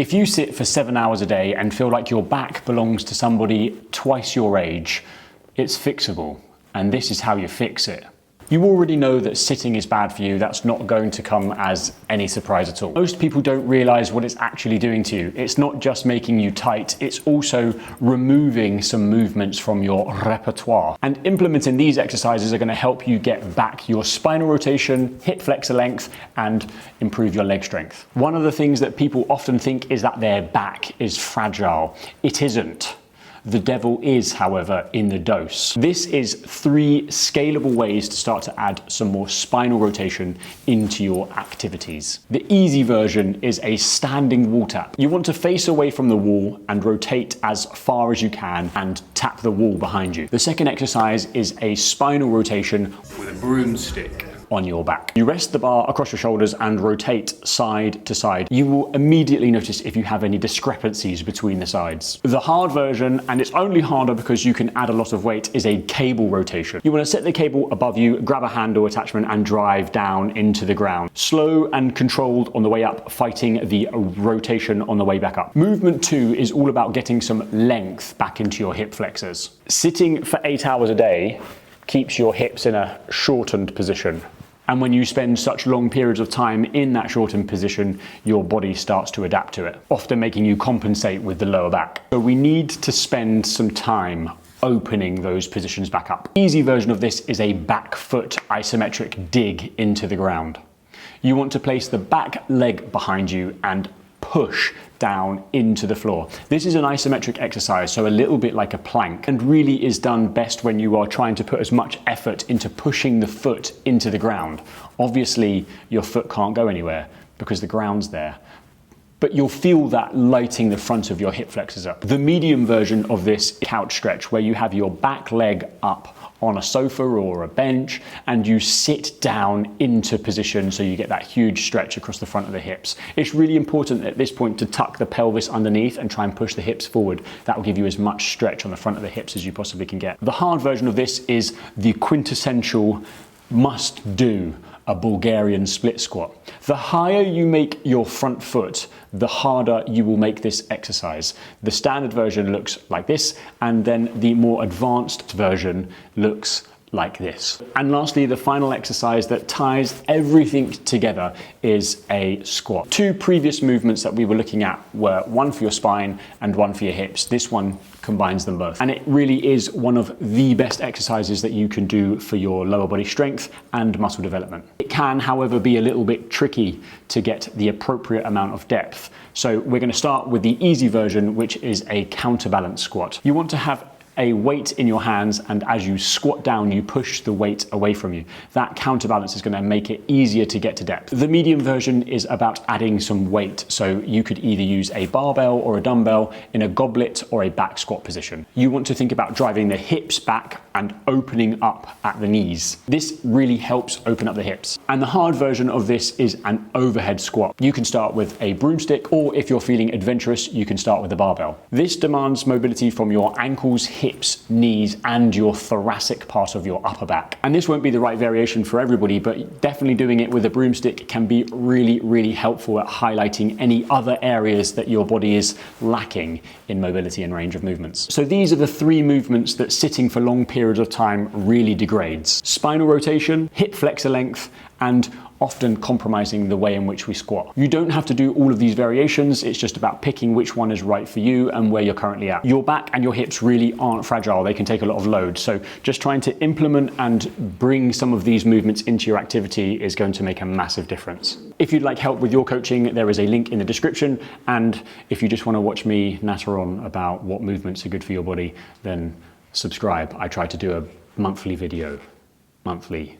If you sit for 7 hours a day and feel like your back belongs to somebody twice your age, it's fixable, and this is how you fix it. You already know that sitting is bad for you. That's not going to come as any surprise at all. Most people don't realize what it's actually doing to you. It's not just making you tight, it's also removing some movements from your repertoire. And implementing these exercises are going to help you get back your spinal rotation, hip flexor length, and improve your leg strength. One of the things that people often think is that their back is fragile. It isn't. The devil is, however, in the dose. This is 3 scalable ways to start to add some more spinal rotation into your activities. The easy version is a standing wall tap. You want to face away from the wall and rotate as far as you can and tap the wall behind you. The second exercise is a spinal rotation with a broomstick on your back. You rest the bar across your shoulders and rotate side to side. You will immediately notice if you have any discrepancies between the sides. The hard version, and it's only harder because you can add a lot of weight, is a cable rotation. You want to set the cable above you, grab a handle attachment and drive down into the ground. Slow and controlled on the way up, fighting the rotation on the way back up. Movement 2 is all about getting some length back into your hip flexors. Sitting for 8 hours a day keeps your hips in a shortened position. And when you spend such long periods of time in that shortened position, your body starts to adapt to it, often making you compensate with the lower back. So we need to spend some time opening those positions back up. Easy version of this is a back foot isometric dig into the ground. You want to place the back leg behind you and push down into the floor. This is an isometric exercise, so a little bit like a plank, and really is done best when you are trying to put as much effort into pushing the foot into the ground. Obviously, your foot can't go anywhere because the ground's there, but you'll feel that lighting the front of your hip flexors up. The medium version of this couch stretch, where you have your back leg up on a sofa or a bench and you sit down into position so you get that huge stretch across the front of the hips. It's really important at this point to tuck the pelvis underneath and try and push the hips forward. That will give you as much stretch on the front of the hips as you possibly can get. The hard version of this is the quintessential must do, a Bulgarian split squat. The higher you make your front foot, the harder you will make this exercise. The standard version looks like this, and then the more advanced version looks like this. And lastly, the final exercise that ties everything together is a squat. 2 previous movements that we were looking at were one for your spine and one for your hips. This one combines them both. And it really is one of the best exercises that you can do for your lower body strength and muscle development. It can, however, be a little bit tricky to get the appropriate amount of depth. So we're going to start with the easy version, which is a counterbalance squat. You want to have a weight in your hands, and as you squat down, you push the weight away from you. That counterbalance is going to make it easier to get to depth. The medium version is about adding some weight, so you could either use a barbell or a dumbbell in a goblet or a back squat position. You want to think about driving the hips back and opening up at the knees. This really helps open up the hips. And the hard version of this is an overhead squat. You can start with a broomstick, or if you're feeling adventurous, you can start with a barbell. This demands mobility from your ankles, hips, knees, and your thoracic part of your upper back. And this won't be the right variation for everybody, but definitely doing it with a broomstick can be really, really helpful at highlighting any other areas that your body is lacking in mobility and range of movements. So these are the 3 movements that sitting for long periods of time really degrades: spinal rotation, hip flexor length, and often compromising the way in which we squat. You don't have to do all of these variations, it's just about picking which one is right for you and where you're currently at. Your back and your hips really aren't fragile, they can take a lot of load, so just trying to implement and bring some of these movements into your activity is going to make a massive difference. If you'd like help with your coaching, there is a link in the description, and if you just want to watch me natter on about what movements are good for your body, then subscribe. I try to do a monthly video, monthly-ish.